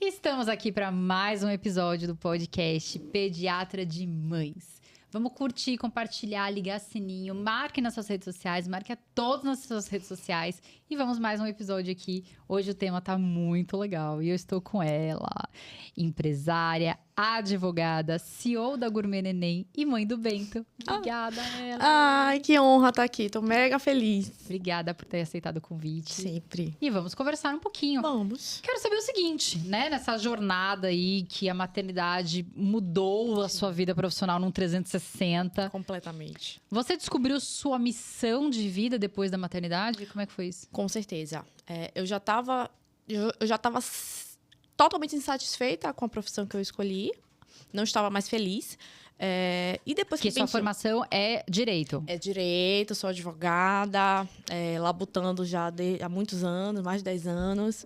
Estamos aqui para mais um episódio do podcast Pediatra de Mães. Vamos curtir, compartilhar, ligar sininho, marque nas suas redes sociais, marque a todos nas suas redes sociais e vamos mais um episódio aqui. Hoje o tema tá muito legal e eu estou com ela, empresária, advogada, CEO da Gourmet Neném e mãe do Bento. Obrigada, ela. Ai, que honra estar aqui. Tô mega feliz. Obrigada por ter aceitado o convite. Sempre. E vamos conversar um pouquinho. Vamos. Quero saber o seguinte, né? Nessa jornada aí que a maternidade mudou a sua vida profissional num 360. Completamente. Você descobriu sua missão de vida depois da maternidade? Como é que foi isso? Com certeza. Eu já tava totalmente insatisfeita com a profissão que eu escolhi. Não estava mais feliz. E depois Porque sua formação é direito. É direito, sou advogada, labutando já há muitos anos, mais de 10 anos.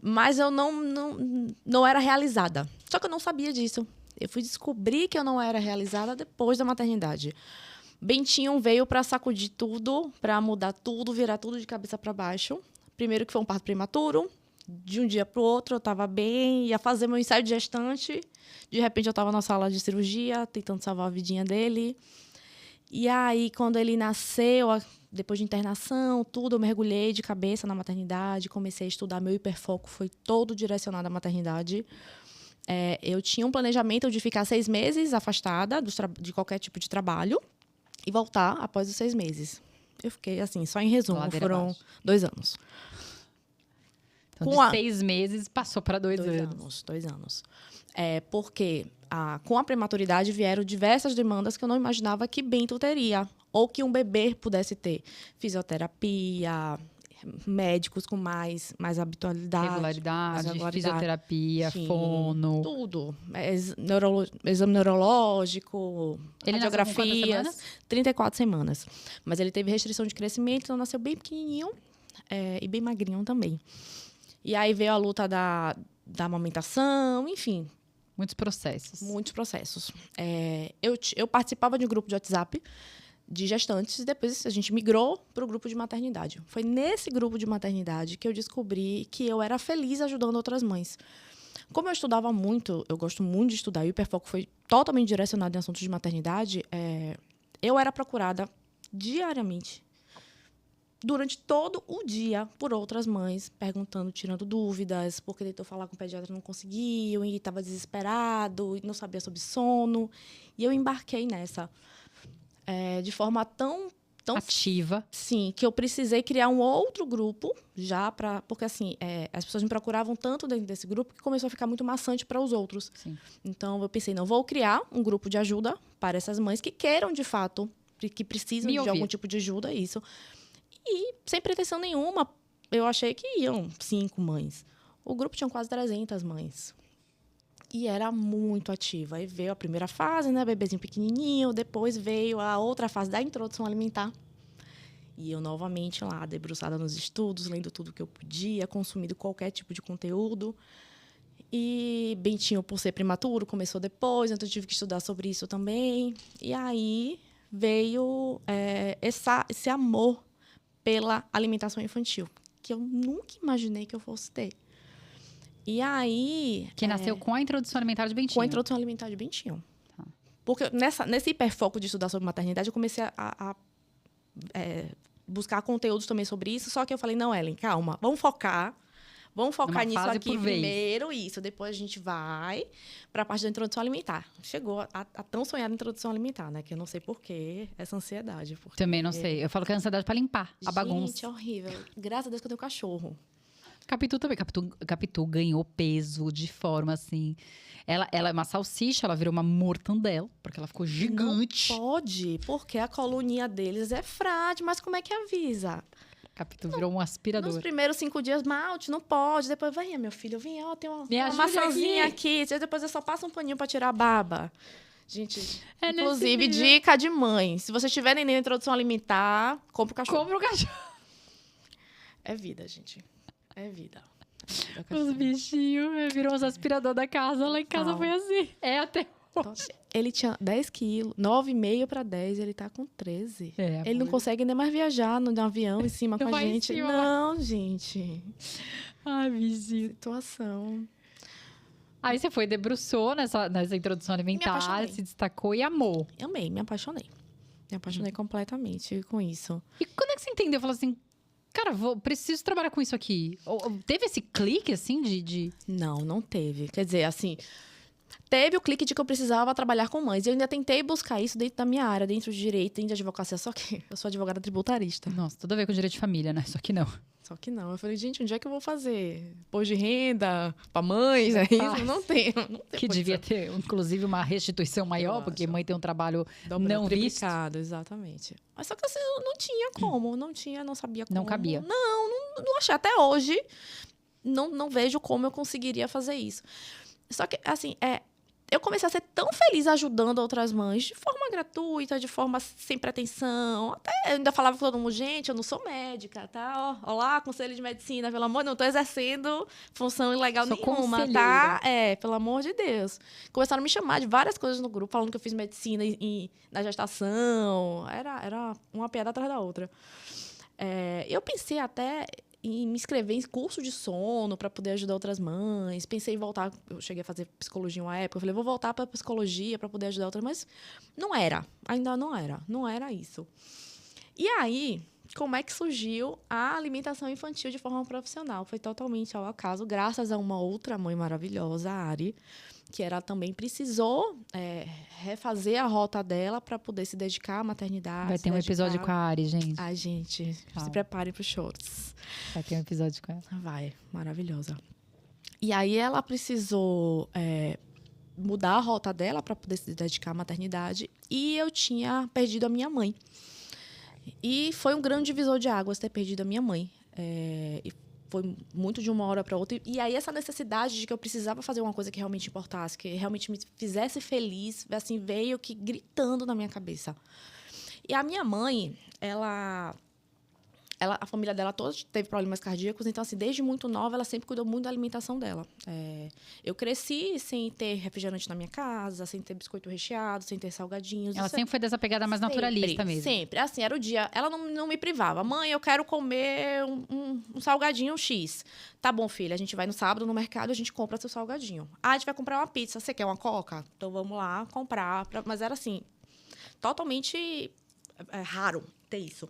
Mas eu não era realizada. Só que eu não sabia disso. Eu fui descobrir que eu não era realizada depois da maternidade. Bentinho veio para sacudir tudo, para mudar tudo, virar tudo de cabeça para baixo. Primeiro que foi um parto prematuro. De um dia para o outro, eu estava bem, ia fazer meu ensaio de gestante. De repente, eu estava na sala de cirurgia, tentando salvar a vidinha dele. E aí, quando ele nasceu, depois de internação, tudo, eu mergulhei de cabeça na maternidade, comecei a estudar. Meu hiperfoco foi todo direcionado à maternidade. Eu tinha um planejamento de ficar 6 meses afastada de qualquer tipo de trabalho e voltar após os 6 meses. Eu fiquei assim, só em resumo, foram 2 anos. Então, de 6 meses, passou para 2 anos. 2 anos. Porque com a prematuridade vieram diversas demandas que eu não imaginava que Bento teria. Ou que um bebê pudesse ter. Fisioterapia, médicos com mais regularidade, fisioterapia, sim, fono. Tudo. Exame neurológico, ele radiografias. Nasceu com 34 semanas. Mas ele teve restrição de crescimento, então nasceu bem pequenininho e bem magrinho também. E aí veio a luta da amamentação, enfim. Muitos processos. Muitos processos. Eu participava de um grupo de WhatsApp de gestantes e depois a gente migrou para o grupo de maternidade. Foi nesse grupo de maternidade que eu descobri que eu era feliz ajudando outras mães. Como eu estudava muito, eu gosto muito de estudar, e o hiperfoco foi totalmente direcionado em assuntos de maternidade, eu era procurada diariamente, durante todo o dia, por outras mães, perguntando, tirando dúvidas, porque tentou falar com o pediatra e não conseguiam, e estava desesperado, e não sabia sobre sono. E eu embarquei nessa. De forma tão ativa. Sim, que eu precisei criar um outro grupo, já para... Porque, assim, as pessoas me procuravam tanto dentro desse grupo que começou a ficar muito maçante para os outros. Sim. Então, eu pensei, não, vou criar um grupo de ajuda para essas mães que queiram, de fato, que precisam de algum tipo de ajuda, isso. E, sem pretensão nenhuma, eu achei que iam 5 mães. O grupo tinha quase 300 mães. E era muito ativa. Aí veio a primeira fase, né? Bebezinho pequenininho. Depois veio a outra fase da introdução alimentar. E eu, novamente, lá, debruçada nos estudos, lendo tudo que eu podia, consumindo qualquer tipo de conteúdo. E Bentinho, por ser prematuro, começou depois. Então, eu tive que estudar sobre isso também. E aí veio esse amor pela alimentação infantil, que eu nunca imaginei que eu fosse ter. E aí... Que nasceu com a introdução alimentar de Bentinho. Com a introdução alimentar de Bentinho. Tá. Porque nesse hiperfoco de estudar sobre maternidade, eu comecei a buscar conteúdos também sobre isso, só que eu falei, não, Ellen, calma, vamos focar nisso aqui primeiro, depois a gente vai para a parte da introdução alimentar. Chegou a tão sonhada introdução alimentar, né? Que eu não sei por que essa ansiedade. Porque... Também não sei. Eu falo que é ansiedade para limpar a bagunça. Gente, horrível. Graças a Deus que eu tenho cachorro. Capitu também. Capitu ganhou peso de forma assim... Ela é uma salsicha, ela virou uma mortandela, porque ela ficou gigante. Não pode, porque a coluninha deles é frágil, mas como é que avisa? Capitu virou um aspirador. Nos primeiros 5 dias, malte, não pode. Depois, venha, meu filho, venha, ó, tem uma ajuda maçãzinha aqui. Depois eu só passo um paninho pra tirar a baba. Gente, É inclusive, dica de mãe. Se vocês tiverem nem introdução alimentar, compra o cachorro. Compra o cachorro. É vida, gente. É vida. Os bichinhos virou os aspirador da casa. Lá em casa foi assim. É até Ele tinha 10 quilos, 9,5 para 10, ele tá com 13. É, Ele não consegue nem mais viajar no avião em cima com a Vai em gente. cima. Não, gente. Ai, bichinho. Situação. Aí você foi, debruçou nessa introdução alimentar, apaixonei. se destacou e amou. Amei, me apaixonei. Me apaixonei completamente com isso. E quando é que você entendeu? Falou assim, cara, preciso trabalhar com isso aqui. Teve esse clique, assim, de... Não teve. Quer dizer, assim, teve o clique de que eu precisava trabalhar com mães. Eu ainda tentei buscar isso dentro da minha área, dentro de direito, dentro de advocacia, só que eu sou advogada tributarista. Nossa, tudo a ver com direito de família, né? Só que não. Só que não. Eu falei, gente, onde é que eu vou fazer? Imposto de renda pra mães, é isso? Não tem. Que devia ter, inclusive, uma restituição maior, Eu porque acho. mãe tem um trabalho Dobrado, não visto. triplicado, exatamente. Mas só que assim, eu não tinha como, não sabia como. Não cabia. Não achei. Até hoje, não vejo como eu conseguiria fazer isso. Só que, assim, eu comecei a ser tão feliz ajudando outras mães, de forma gratuita, de forma sem pretensão. Até eu ainda falava com todo mundo, gente, eu não sou médica, tá? Olá, conselho de medicina, pelo amor, não tô exercendo função ilegal Sou nenhuma, conselheira. tá? Pelo amor de Deus. Começaram a me chamar de várias coisas no grupo, falando que eu fiz medicina na gestação. Era uma piada atrás da outra. Eu pensei até em me inscrever em curso de sono para poder ajudar outras mães. Pensei em voltar, eu cheguei a fazer psicologia uma época, eu falei, vou voltar para psicologia para poder ajudar outras, mas ainda não era isso. E aí, como é que surgiu a alimentação infantil de forma profissional? Foi totalmente ao acaso, graças a uma outra mãe maravilhosa, a Ari, que ela também precisou refazer a rota dela para poder se dedicar à maternidade. Vai ter um episódio com a Ari, gente. Ai, gente, Calma. se preparem para os choros. Vai ter um episódio com ela. Vai, maravilhosa. E aí ela precisou mudar a rota dela para poder se dedicar à maternidade. E eu tinha perdido a minha mãe. E foi um grande divisor de águas ter perdido a minha mãe. E foi muito de uma hora para outra. E aí essa necessidade de que eu precisava fazer uma coisa que realmente importasse, que realmente me fizesse feliz, assim, veio que gritando na minha cabeça. E a minha mãe, a família dela toda teve problemas cardíacos, então, assim, desde muito nova, ela sempre cuidou muito da alimentação dela. Eu cresci sem ter refrigerante na minha casa, sem ter biscoito recheado, sem ter salgadinhos. Ela sempre foi dessa pegada mais naturalista mesmo. Sempre. Assim, era o dia. Ela não me privava. Mãe, eu quero comer um salgadinho X. Tá bom, filha, a gente vai no sábado no mercado, a gente compra seu salgadinho. Ah, a gente vai comprar uma pizza. Você quer uma coca? Então, vamos lá comprar. Mas era, assim, totalmente raro ter isso.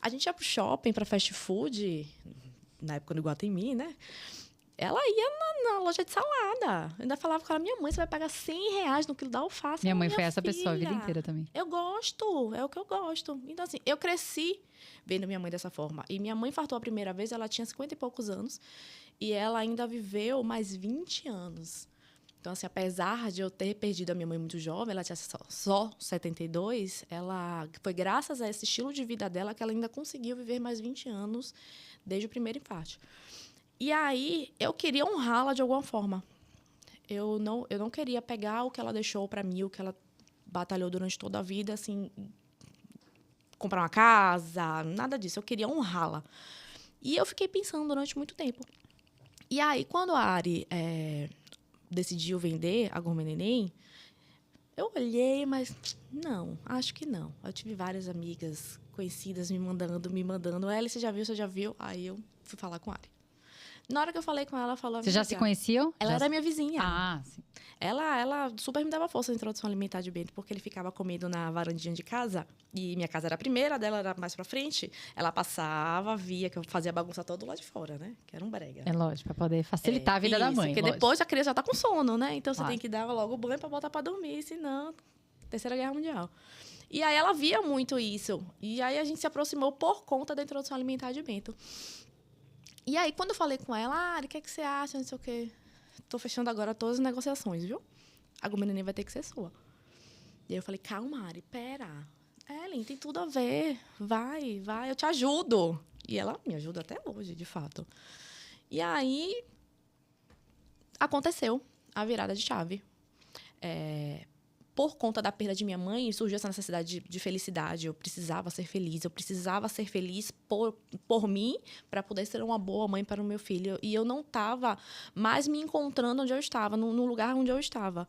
A gente ia pro shopping, pra fast food, na época do Iguatemi, né? Ela ia na loja de salada. Eu ainda falava com ela, minha mãe, você vai pagar R$100 no quilo da alface. Minha mãe foi essa pessoa a vida filha, inteira também. Eu gosto, é o que eu gosto. Então, assim, eu cresci vendo minha mãe dessa forma. E minha mãe infartou a primeira vez, ela tinha 50 e poucos anos. E ela ainda viveu mais 20 anos. Então, assim, apesar de eu ter perdido a minha mãe muito jovem, ela tinha só 72, foi graças a esse estilo de vida dela que ela ainda conseguiu viver mais 20 anos desde o primeiro infarto. E aí, eu queria honrá-la de alguma forma. Eu não queria pegar o que ela deixou para mim, o que ela batalhou durante toda a vida, assim, comprar uma casa, nada disso. Eu queria honrá-la. E eu fiquei pensando durante muito tempo. E aí, quando a Ari decidiu vender a Gourmet Neném, eu olhei, mas não, acho que não. Eu tive várias amigas conhecidas me mandando. Ela, você já viu? Aí eu fui falar com a Ari. Na hora que eu falei com ela, ela falou... Vocês já se conheciam? Ela era minha vizinha. Ah, sim. Ela super me dava força na introdução alimentar de Bento, porque ele ficava comendo na varandinha de casa. E minha casa era a primeira, dela era mais pra frente. Ela passava, via que eu fazia bagunça todo lá de fora, né? Que era um brega. É lógico, pra poder facilitar a vida da mãe. Porque lógico. depois a criança já tá com sono, né? Então, Claro. você tem que dar logo o banho pra botar pra dormir, senão... Terceira Guerra Mundial. E aí, ela via muito isso. E aí, a gente se aproximou por conta da introdução alimentar de Bento. E aí, quando eu falei com ela, Ari, o que você acha? Não sei o quê. Tô fechando agora todas as negociações, viu? A Gourmet Neném vai ter que ser sua. E aí eu falei, calma, Ari, pera. Ellen, tem tudo a ver. Vai, eu te ajudo. E ela me ajuda até hoje, de fato. E aí, aconteceu a virada de chave. por conta da perda de minha mãe, surgiu essa necessidade de felicidade. Eu precisava ser feliz por mim, para poder ser uma boa mãe para o meu filho. E eu não estava mais me encontrando onde eu estava, no lugar onde eu estava.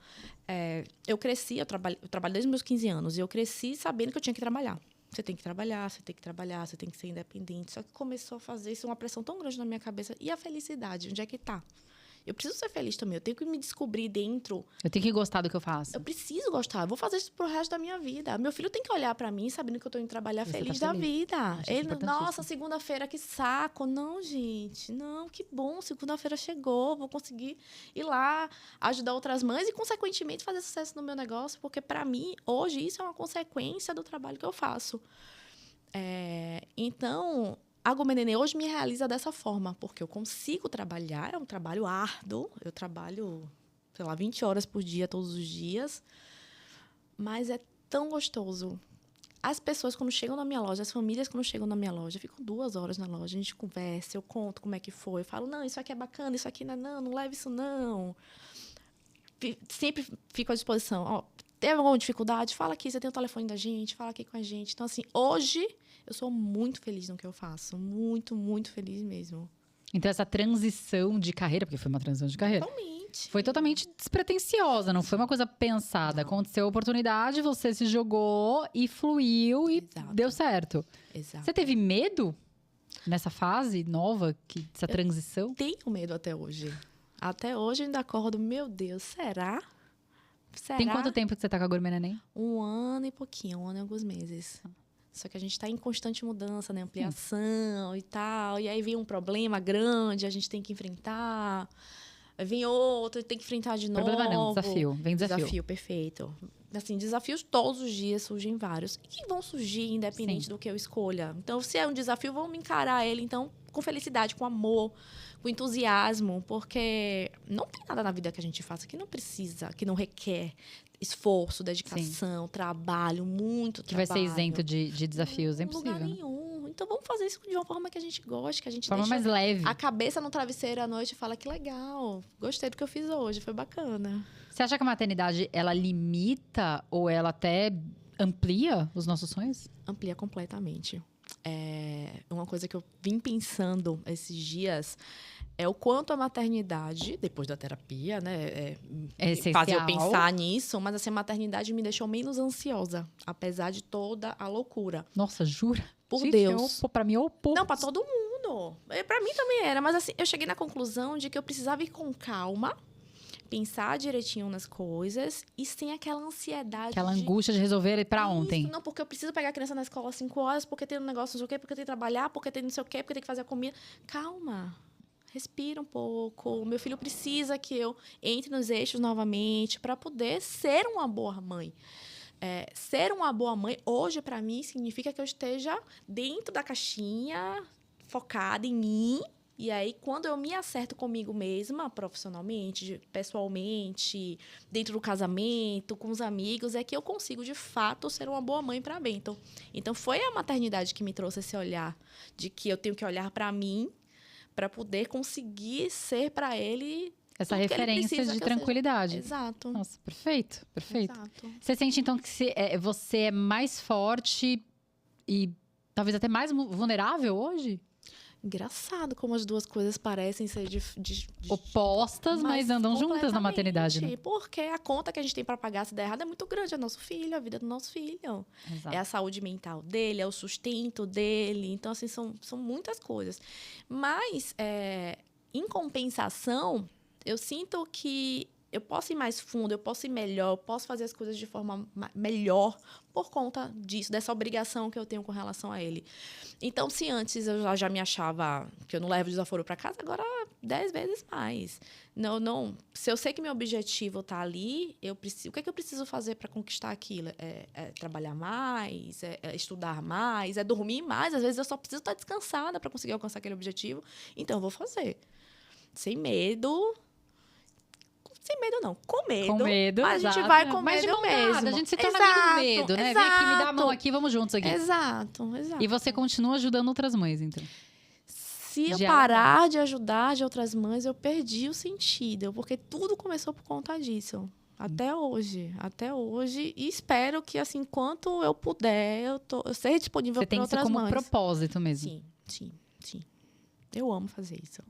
Eu cresci, eu trabalho desde os meus 15 anos, e eu cresci sabendo que eu tinha que trabalhar. Você tem que trabalhar, você tem que trabalhar, você tem que ser independente. Só que começou a fazer isso uma pressão tão grande na minha cabeça. E a felicidade, onde é que está? Eu preciso ser feliz também. Eu tenho que me descobrir dentro. Eu tenho que gostar do que eu faço. Eu preciso gostar. Eu vou fazer isso pro resto da minha vida. Meu filho tem que olhar pra mim sabendo que eu tô indo trabalhar feliz da vida. Ele, nossa, segunda-feira, que saco. Não, gente. Não, que bom. Segunda-feira chegou. Vou conseguir ir lá, ajudar outras mães e, consequentemente, fazer sucesso no meu negócio. Porque, pra mim, hoje, isso é uma consequência do trabalho que eu faço. Então... A Gourmet Nenê hoje me realiza dessa forma, porque eu consigo trabalhar, é um trabalho árduo, eu trabalho, 20 horas por dia, todos os dias, mas é tão gostoso. As pessoas, quando chegam na minha loja, as famílias, quando chegam na minha loja, ficam 2 horas na loja, a gente conversa, eu conto como é que foi, eu falo, não, isso aqui é bacana, isso aqui não leve isso não. Sempre fico à disposição. Ó, teve alguma dificuldade? Fala aqui, você tem o telefone da gente, fala aqui com a gente. Então, assim, hoje... Eu sou muito feliz no que eu faço. Muito, muito feliz mesmo. Então, essa transição de carreira, porque foi uma transição de carreira. Totalmente. Foi totalmente despretensiosa, não foi uma coisa pensada. Não. Aconteceu a oportunidade, você se jogou e fluiu e deu certo. Exato. Você teve medo nessa fase nova, dessa transição? Tenho medo até hoje. Até hoje eu ainda acordo, meu Deus, será? Tem quanto tempo que você tá com a Gourmet Neném? 1 ano e pouquinho, 1 ano e alguns meses. Só que a gente está em constante mudança, né? Ampliação e tal. E aí vem um problema grande, a gente tem que enfrentar. Vem outro, tem que enfrentar de novo. Problema não, desafio. Vem desafio. Desafio, perfeito. Assim, desafios todos os dias surgem vários. E que vão surgir independente do que eu escolha. Então, se é um desafio, vamos encarar ele, então, com felicidade, com amor, com entusiasmo. Porque não tem nada na vida que a gente faça que não precisa, que não requer esforço, dedicação, trabalho, muito trabalho. Que vai ser isento de desafios, é impossível. Lugar nenhum. Então, vamos fazer isso de uma forma que a gente goste, que a gente forma deixa mais leve. A cabeça no travesseiro à noite e fala, que legal, gostei do que eu fiz hoje, foi bacana. Você acha que a maternidade, ela limita ou ela até amplia os nossos sonhos? Amplia completamente. Uma coisa que eu vim pensando esses dias é o quanto a maternidade, depois da terapia, né, faz eu pensar nisso, mas assim, a maternidade me deixou menos ansiosa, apesar de toda a loucura. Nossa, jura? Por Deus. Pra mim é o oposto. Não, pra todo mundo. Pra mim também era, mas assim, eu cheguei na conclusão de que eu precisava ir com calma, pensar direitinho nas coisas e sem aquela ansiedade. Aquela angústia de resolver pra ontem. Não, porque eu preciso pegar a criança na escola às 5 horas, porque tem um negócio, não sei o quê, porque tem que trabalhar, porque tem não sei o quê, porque tem que fazer a comida. Calma. Respira um pouco. Meu filho precisa que eu entre nos eixos novamente para poder ser uma boa mãe. Ser uma boa mãe, hoje, para mim, significa que eu esteja dentro da caixinha, focada em mim. E aí, quando eu me acerto comigo mesma, profissionalmente, pessoalmente, dentro do casamento, com os amigos, é que eu consigo, de fato, ser uma boa mãe para Bento. Então, foi a maternidade que me trouxe esse olhar de que eu tenho que olhar para mim para poder conseguir ser para ele essa referência de tranquilidade. Exato. Nossa, perfeito, perfeito. Exato. Você sente, então, que você é mais forte e talvez até mais vulnerável hoje? Engraçado como as duas coisas parecem ser opostas, mas andam juntas na maternidade, né? Porque a conta que a gente tem para pagar se der errado é muito grande. É nosso filho, a vida do nosso filho. Exato. É a saúde mental dele, é o sustento dele. Então, assim, são muitas coisas. Mas, em compensação, eu sinto que eu posso ir mais fundo, eu posso ir melhor, eu posso fazer as coisas de forma melhor por conta disso, dessa obrigação que eu tenho com relação a ele. Então, se antes eu já me achava que eu não levo desaforo para casa, agora 10 vezes mais. Não, se eu sei que meu objetivo está ali, o que é que eu preciso fazer para conquistar aquilo? É trabalhar mais, é estudar mais, é dormir mais. Às vezes eu só preciso estar descansada para conseguir alcançar aquele objetivo. Então, eu vou fazer. Sem medo... Sem medo, não. Com medo. Com medo, mas exato. A gente vai com mas medo mesmo. A gente se torna amigo do medo, né? Exato. Vem aqui, me dá a mão aqui, vamos juntos aqui. Exato. E você continua ajudando outras mães, então? Se eu parar de ajudar de outras mães, eu perdi o sentido. Porque tudo começou por conta disso. Até hoje. Até hoje. E espero que, assim, enquanto eu puder, eu seja disponível Você para tem isso outras como mães. propósito mesmo. Sim, sim, sim. Eu amo fazer isso.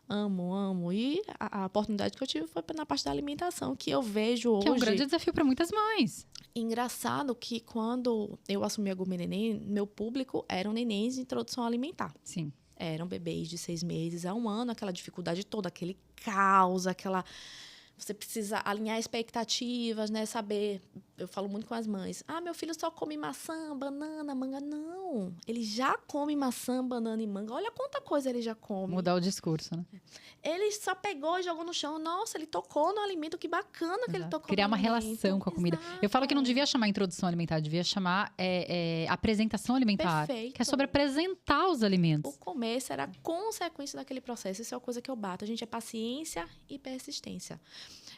Amo, amo. E a oportunidade que eu tive foi na parte da alimentação, que eu vejo hoje... Que é um grande desafio para muitas mães. Engraçado que quando eu assumi a Gourmet Neném, meu público eram nenéns de introdução alimentar. Sim. Eram bebês de 6 meses a 1 ano, aquela dificuldade toda, aquele caos, aquela... Você precisa alinhar expectativas, né? Saber... Eu falo muito com as mães. Ah, meu filho só come maçã, banana, manga. Não. Ele já come maçã, banana e manga. Olha quanta coisa ele já come. Mudar o discurso, né? Ele só pegou e jogou no chão. Nossa, ele tocou no alimento. Que bacana que ele tocou Criar no uma alimento. relação com a comida. Eu falo que não devia chamar introdução alimentar, devia chamar apresentação alimentar. Perfeito. Que é sobre apresentar os alimentos. O comer será consequência daquele processo. Isso é uma coisa que eu bato. A gente é paciência e persistência.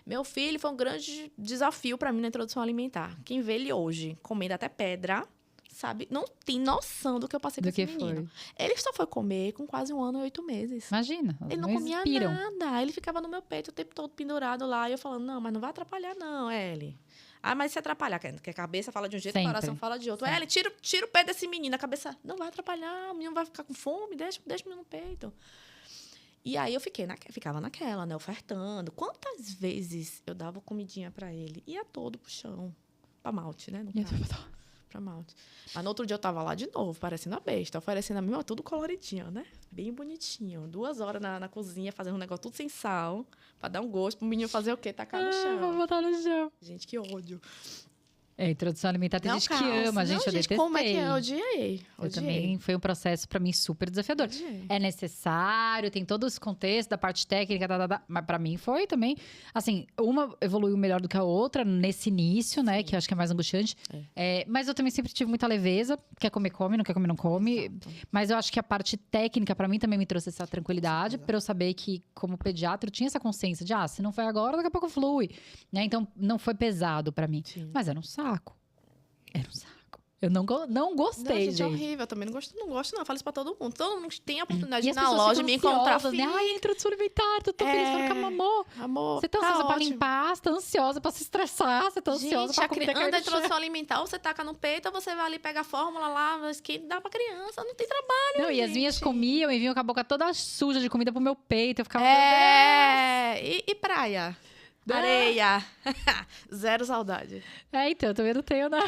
Meu filho foi um grande desafio para mim na introdução alimentar. Quem vê ele hoje comendo até pedra, sabe? Não tem noção do que eu passei com esse menino. Ele só foi comer com quase 1 ano e 8 meses. Imagina. Ele não comia nada. Ele ficava no meu peito o tempo todo pendurado lá. E eu falando, não, mas não vai atrapalhar não, Ellie. Ah, mas se atrapalhar, que a cabeça fala de um jeito, o coração fala de outro. Ellie, tira o pé desse menino. A cabeça não vai atrapalhar, o menino vai ficar com fome, deixa o menino no peito. E aí eu ficava naquela, né? Ofertando. Quantas vezes eu dava comidinha pra ele? Ia todo pro chão. Pra malte, né? Pra malte. Mas no outro dia eu tava lá de novo, parecendo a besta. Oferecendo a mesma, tudo coloridinho, né? Bem bonitinho. 2 horas na cozinha, fazendo um negócio tudo sem sal. Pra dar um gosto pro menino fazer o quê? Tacar no chão. Vou botar no chão. Gente, que ódio. Introdução alimentar tem gente que ama, gente, eu detestei. Como é que é? Eu odiei. Eu também, foi um processo para mim super desafiador. É necessário, tem todo esse contexto da parte técnica, mas para mim foi também, assim, uma evoluiu melhor do que a outra nesse início, né, que eu acho que é mais angustiante. Mas eu também sempre tive muita leveza, quer comer, come, não quer comer, não come. Exato. Mas eu acho que a parte técnica para mim também me trouxe essa tranquilidade, para eu saber que como pediatra eu tinha essa consciência de, se não foi agora, daqui a pouco flui, né? Então não foi pesado para mim. Sim. Mas era um saco. Era um saco. Eu não gostei, gente. É horrível. Eu também não gosto, não. Eu falo isso pra todo mundo. Todo mundo tem a oportunidade de ir na loja e me encontrar. Né? Ai, introdução alimentar, tô tão feliz pra ficar, amor. Você tá ansiosa pra limpar, você tá ansiosa pra se estressar, você tá ansiosa pra comer. Anda a introdução alimentar, ou você taca no peito, ou você vai ali pegar a fórmula lá, que dá pra criança, não tem trabalho. Não, e as minhas comiam e vinham com a boca toda suja de comida pro meu peito. Eu ficava. E praia? Areia. Zero saudade. Então, eu também não tenho, não.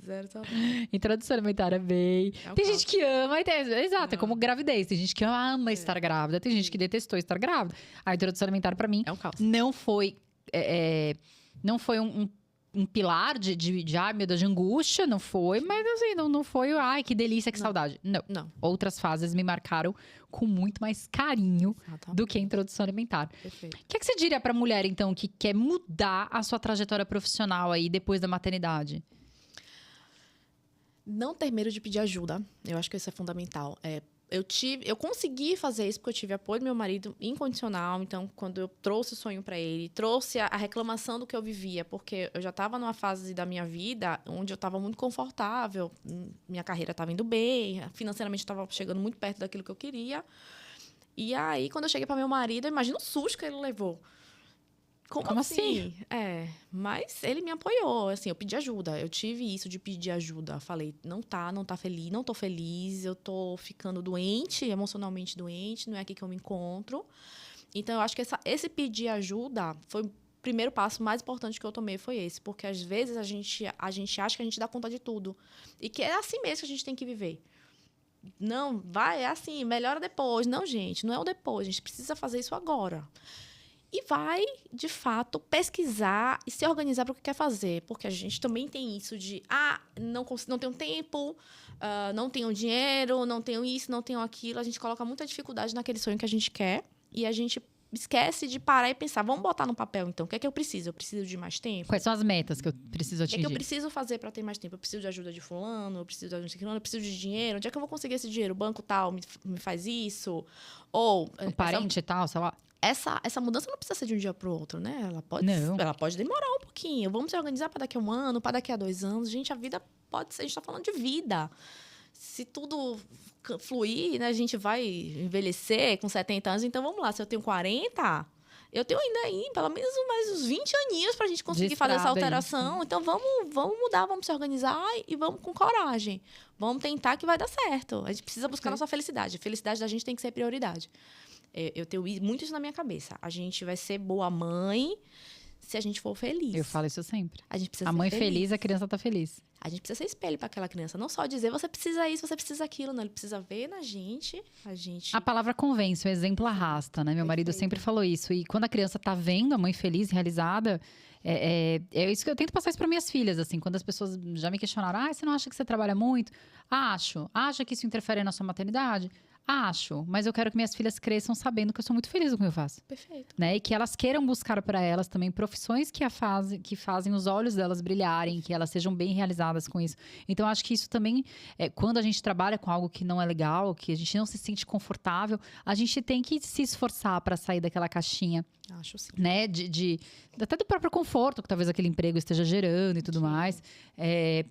Zero saudade. Introdução alimentar é bem. Tem gente que ama. Exato, é como gravidez. Tem gente que ama estar grávida. Tem gente que detestou estar grávida. A introdução alimentar, pra mim, não foi um pilar de ai, meu Deus, de angústia. Não foi. Mas assim, não foi, ai, que delícia, que saudade. Não. Outras fases me marcaram com muito mais carinho do que a introdução alimentar. Perfeito. O que você diria pra mulher, então, que quer mudar a sua trajetória profissional aí depois da maternidade? Não ter medo de pedir ajuda. Eu acho que isso é fundamental. Eu consegui fazer isso porque eu tive apoio do meu marido incondicional. Então, quando eu trouxe o sonho para ele, trouxe a reclamação do que eu vivia, porque eu já estava numa fase da minha vida onde eu estava muito confortável, minha carreira estava indo bem, financeiramente estava chegando muito perto daquilo que eu queria. E aí, quando eu cheguei para meu marido, imagina o susto que ele levou. Como assim? Mas ele me apoiou, assim, eu pedi ajuda. Eu tive isso de pedir ajuda. Falei, não tá feliz, não tô feliz, eu tô ficando doente, emocionalmente doente, não é aqui que eu me encontro. Então, eu acho que esse pedir ajuda foi o primeiro passo mais importante que eu tomei, foi esse. Porque, às vezes, a gente acha que a gente dá conta de tudo. E que é assim mesmo que a gente tem que viver. Não, é assim, melhora depois. Não, gente, não é o depois. A gente precisa fazer isso agora. E vai, de fato, pesquisar e se organizar para o que quer fazer. Porque a gente também tem isso de, não tenho tempo, não tenho dinheiro, não tenho isso, não tenho aquilo. A gente coloca muita dificuldade naquele sonho que a gente quer. E a gente esquece de parar e pensar, vamos botar no papel, então. O que é que eu preciso? Eu preciso de mais tempo? Quais são as metas que eu preciso atingir? O que é que eu preciso fazer para ter mais tempo? Eu preciso de ajuda de fulano, eu preciso de ajuda de ciclano, eu preciso de dinheiro. Onde é que eu vou conseguir esse dinheiro? O banco tal me faz isso? Ou... Um parente e tal, sei lá. Essa mudança não precisa ser de um dia para o outro, né? Ela pode demorar um pouquinho. Vamos se organizar para daqui a 1 ano, para daqui a 2 anos. Gente, a vida pode ser... A gente está falando de vida. Se tudo fluir, né? A gente vai envelhecer com 70 anos. Então, vamos lá. Se eu tenho 40, Eu tenho ainda aí, pelo menos mais uns 20 aninhos pra gente conseguir De fazer essa estrada aí. alteração. Então, vamos mudar, vamos se organizar e vamos com coragem. Vamos tentar que vai dar certo. A gente precisa buscar nossa felicidade. A felicidade da gente tem que ser prioridade. Eu tenho muito isso na minha cabeça. A gente vai ser boa mãe se a gente for feliz. Eu falo isso sempre. A gente precisa A ser mãe feliz, a criança tá feliz. A gente precisa ser espelho para aquela criança. Não só dizer, você precisa isso, você precisa aquilo. Não, ele precisa ver na gente, A palavra convence, o exemplo arrasta, né? Meu marido sempre falou isso. E quando a criança tá vendo a mãe feliz, realizada, é isso que eu tento passar isso para minhas filhas, assim. Quando as pessoas já me questionaram, você não acha que você trabalha muito? Acho. Acha que isso interfere na sua maternidade? Acho, mas eu quero que minhas filhas cresçam sabendo que eu sou muito feliz com o que eu faço. Perfeito. Né? E que elas queiram buscar para elas também profissões que fazem os olhos delas brilharem, que elas sejam bem realizadas com isso. Então, acho que isso também, quando a gente trabalha com algo que não é legal, que a gente não se sente confortável, a gente tem que se esforçar para sair daquela caixinha. Acho sim. Né? Até do próprio conforto que talvez aquele emprego esteja gerando e tudo mais,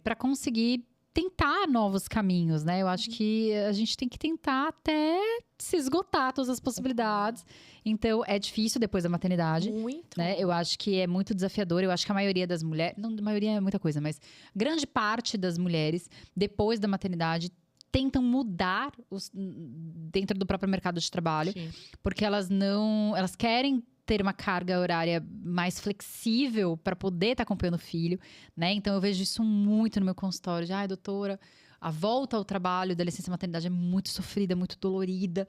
para conseguir tentar novos caminhos, né? Eu acho que a gente tem que tentar até se esgotar todas as possibilidades. Então, é difícil depois da maternidade. Muito. Né? Eu acho que é muito desafiador. Eu acho que a maioria das mulheres... Não, a maioria é muita coisa, mas grande parte das mulheres, depois da maternidade, tentam mudar dentro do próprio mercado de trabalho. Sim. Porque elas querem ter uma carga horária mais flexível para poder estar acompanhando o filho, né? Então, eu vejo isso muito no meu consultório. Doutora, a volta ao trabalho da licença maternidade é muito sofrida, muito dolorida.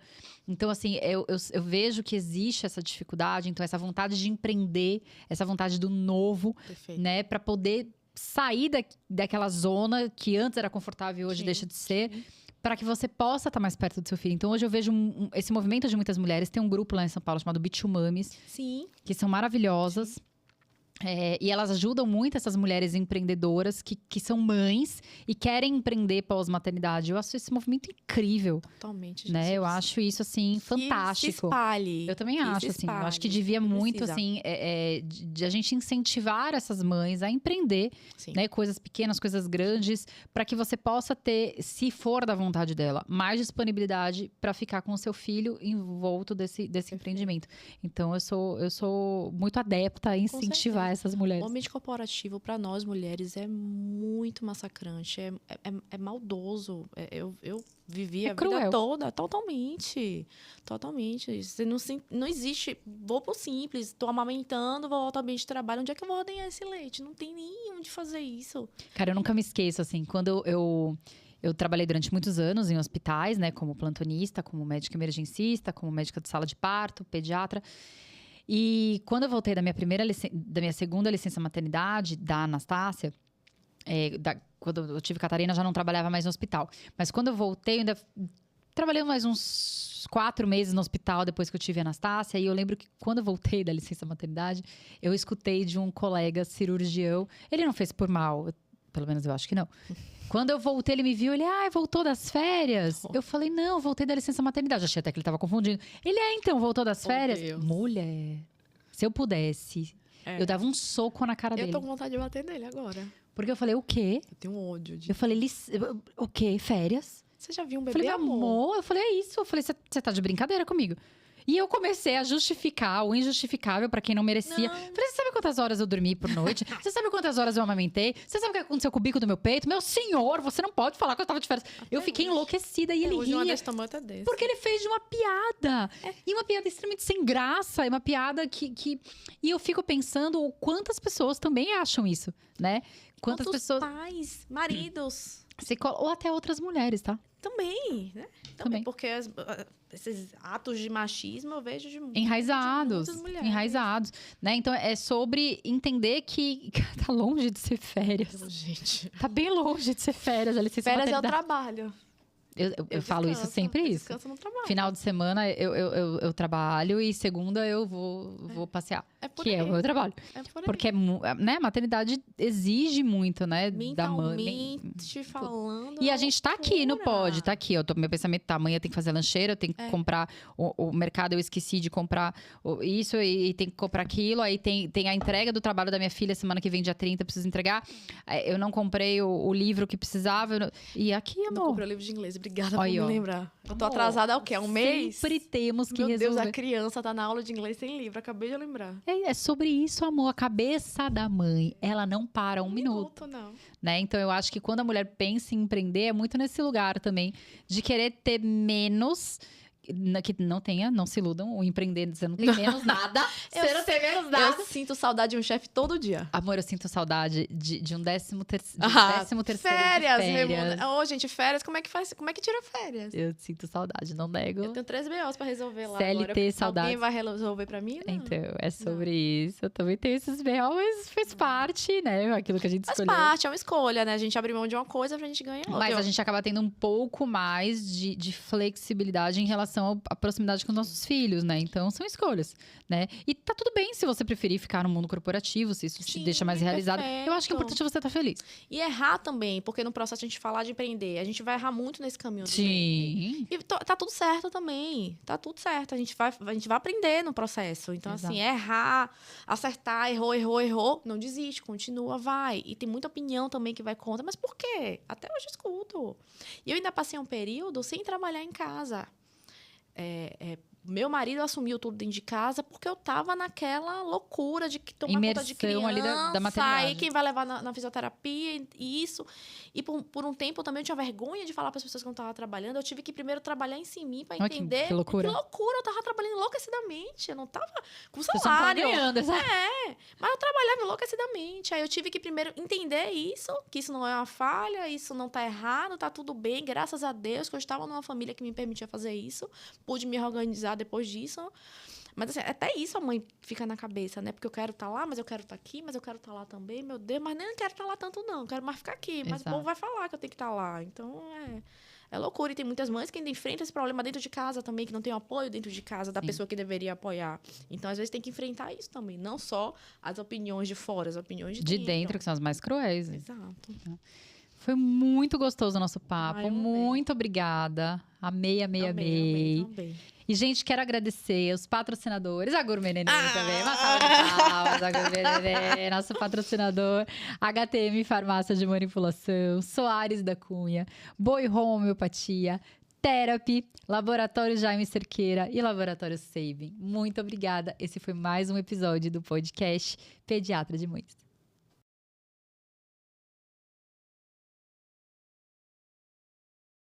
Então, assim, eu vejo que existe essa dificuldade. Então, essa vontade de empreender, essa vontade do novo, Perfeito. né? Para poder sair daquela zona que antes era confortável e hoje deixa de ser. Para que você possa estar mais perto do seu filho. Então, hoje eu vejo esse movimento de muitas mulheres. Tem um grupo lá em São Paulo chamado Bitumames. Sim. Que são maravilhosas. E elas ajudam muito essas mulheres empreendedoras que são mães e querem empreender pós-maternidade. Eu acho esse movimento incrível. Totalmente. Né? Jesus. Eu acho isso, assim, fantástico. Que se espalhe. Eu também acho, assim. Eu acho que espalhe. devia muito, Precisa. assim, de a gente incentivar essas mães a empreender, Sim. né? Coisas pequenas, coisas grandes, para que você possa ter, se for da vontade dela, mais disponibilidade para ficar com o seu filho envolto desse empreendimento. Então, eu sou muito adepta a incentivar essas mulheres. O ambiente corporativo, para nós mulheres, é muito massacrante. É maldoso. Eu vivi a cruel. vida toda. Totalmente. Você não existe. Vou pro simples. Tô amamentando, vou ao ambiente de trabalho. Onde é que eu vou ordenhar esse leite? Não tem nem onde fazer isso. Cara, eu nunca me esqueço, assim, quando eu trabalhei durante muitos anos em hospitais, né? Como plantonista, como médica emergencista, como médica de sala de parto, pediatra. E quando eu voltei da minha segunda licença maternidade, da Anastácia, quando eu tive Catarina, já não trabalhava mais no hospital. Mas quando eu voltei, eu ainda trabalhei mais uns 4 meses no hospital depois que eu tive a Anastácia. E eu lembro que quando eu voltei da licença maternidade, eu escutei de um colega cirurgião. Ele não fez por mal, pelo menos eu acho que não. Quando eu voltei, ele me viu, voltou das férias? Eu falei, não, voltei da licença maternidade. Achei até que ele tava confundindo. Ele, então, voltou das férias? Deus. Mulher, se eu pudesse, eu dava um soco na cara dele. Eu tô com vontade de bater nele agora. Porque eu falei, o quê? Eu tenho ódio de... Eu falei, o quê? Férias? Você já viu um Eu bebê, falei, amor? Eu falei, é isso. Eu falei, você tá de brincadeira comigo? E eu comecei a justificar o injustificável pra quem não merecia. Não. Falei, você sabe quantas horas eu dormi por noite? Você sabe quantas horas eu amamentei? Você sabe o que aconteceu com o bico do meu peito? Meu senhor, você não pode falar que eu tava de férias. Eu fiquei enlouquecida e ele Hoje uma ria. desse tamanho até desse. Porque ele fez de uma piada. E uma piada extremamente sem graça. E uma piada que... E eu fico pensando quantas pessoas também acham isso, né? Quantas pessoas... pais, maridos... Ou até outras mulheres, tá? Também, né? Também. Porque esses atos de machismo eu vejo de Enraizados. muitas mulheres. Enraizados. Né? Então, é sobre entender que tá longe de ser férias. Gente. Tá bem longe de ser férias. A licença Férias é o maternidade. trabalho. Eu falo isso sempre eu isso. Descanso no trabalho. Final de semana eu trabalho e segunda eu vou passear. por Que aí. é o meu trabalho. Por aí. Porque, né, maternidade exige muito, né? Da mãe. Mentalmente falando. E a gente tá aqui no loucura. pod, tá aqui. Meu pensamento tá, amanhã tem que fazer a lancheira, eu tenho que comprar o mercado, eu esqueci de comprar isso e tem que comprar aquilo. Aí tem a entrega do trabalho da minha filha, semana que vem, dia 30, eu preciso entregar. Eu não comprei o livro que precisava. E aqui, Não amor. comprei o livro de inglês. obrigada Aí, por ó. me lembrar. Eu tô Amor, atrasada há o quê? Há um mês? Sempre temos que Meu resolver. Deus, a criança tá na aula de inglês sem livro. Acabei de lembrar. É sobre isso, amor. A cabeça da mãe, ela não para um minuto. Não. Né? Então eu acho que quando a mulher pensa em empreender, é muito nesse lugar também de querer ter menos. Que não tenha, não se iludam, o empreender você não tem menos nada. Você não tem menos nada. Eu sinto saudade de um chefe todo dia. Amor, eu sinto saudade de um décimo terceiro Férias, de férias. Ô, gente, férias, como é que faz? Como é que tira férias? Eu sinto saudade, não nego. Eu tenho 3 BOs pra resolver lá CLT, agora. saudades. Alguém vai resolver pra mim? Não. Então, é sobre isso. Eu também tenho esses B.O., mas faz parte, né? Aquilo que a gente Faz escolheu. parte, é uma escolha, né? A gente abre mão de uma coisa pra gente ganhar outra. Mas a gente acaba tendo um pouco mais de flexibilidade em relação à proximidade com os nossos filhos, né? Então, são escolhas, né? E tá tudo bem se você preferir ficar no mundo corporativo, se isso te Sim, deixa mais realizado. perfeito. Eu acho que o importante é você estar feliz. E errar também, porque no processo a gente falar de empreender, a gente vai errar muito nesse caminho. De empreender. Sim. E tá tudo certo também. Tá tudo certo. A gente vai aprender no processo. Então, Exato. assim, errar, acertar, errou. Não desiste, continua, vai. E tem muita opinião também que vai contra. Mas por quê? Até hoje eu escuto. E eu ainda passei um período sem trabalhar em casa. Meu marido assumiu tudo dentro de casa porque eu tava naquela loucura de que tomar conta de Imersão ali da maternidade. e quem vai levar na fisioterapia e isso. E por um tempo eu também tinha vergonha de falar para as pessoas que eu não tava trabalhando. Eu tive que primeiro trabalhar em mim para Olha que entender. loucura. Que loucura, eu tava trabalhando enlouquecidamente. Eu não tava com Vocês não estavam salário. ganhando, exato. Mas eu trabalhava enlouquecidamente. Aí eu tive que primeiro entender isso, que isso não é uma falha, isso não tá errado, tá tudo bem. Graças a Deus que eu estava numa família que me permitia fazer isso. Pude me organizar depois disso. Mas assim, até isso a mãe fica na cabeça, né? Porque eu quero estar lá, mas eu quero estar aqui, mas eu quero estar lá também. Meu Deus, mas nem quero estar lá tanto não. Quero mais ficar aqui. Mas Exato. o povo vai falar que eu tenho que estar lá. Então, é loucura. E tem muitas mães que ainda enfrentam esse problema dentro de casa também, que não tem um apoio dentro de casa da pessoa que deveria apoiar. Então, às vezes, tem que enfrentar isso também. Não só as opiniões de fora, as opiniões de dentro, que são as mais cruéis. Exato. Foi muito gostoso o nosso papo. Ai, eu amei. Muito obrigada. Amei. Amei. E, gente, quero agradecer os patrocinadores, a Gourmet Neném também, uma salva de palmas, a Gourmet Neném, nosso patrocinador, HTM Farmácia de Manipulação, Soares da Cunha, Boi Home Homeopatia, Therapy, Laboratório Jaime Cerqueira e Laboratório Saving. Muito obrigada. Esse foi mais um episódio do podcast Pediatra de Mães.